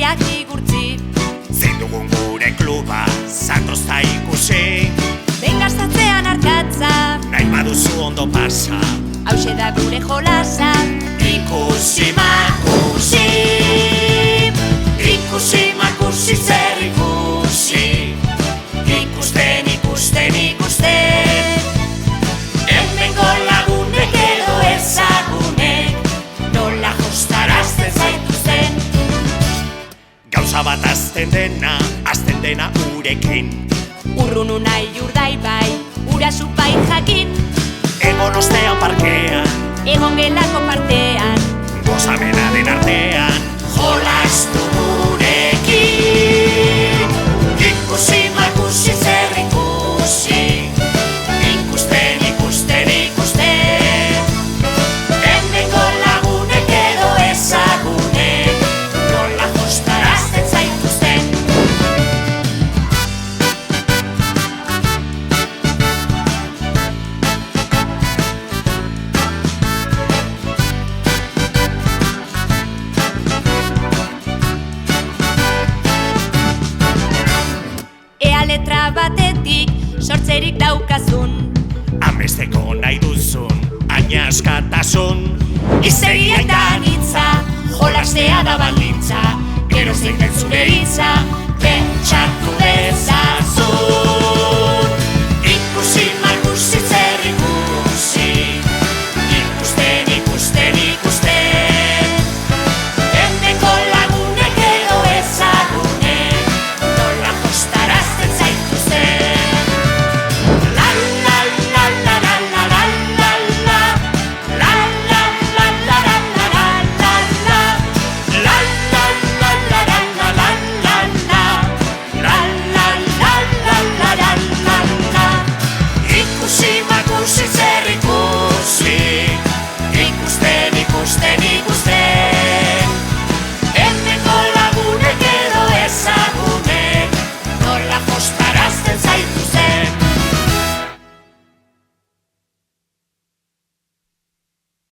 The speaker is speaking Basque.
argiak igurtzi. Zein dugun gure kluba, zatozta ikusi. Behin gastatzean arkatza, Nahi baduzu ondo pasa. hauxe da gure jolasa. Ikusi makusi. Ikusi makusi zer ikusi. Ikusten, ikusten, ikusten. Hemengo lagunek edo ezagunek nola jostarazten zaituzten. Gauza bat azten dena urekin. Urrunu nahi urdai bai, ura zupai jakin. Egon ostean parkean, Egon gelako partean, gozamena den artean. Jolastu gurekin. Ikusi makusi zer ikusi. Ikusten, ikusten, ikusten. Hemengo lagunek edo ezagunek nola jostarazten zaituzten. Ea letra batetik sortzerik daukazun. Amesteko nahi duzun, aina askatasun. Izegia eta anitza, jolastea da baldintza. Gero zein den zure hitza, pentsatu dezazu.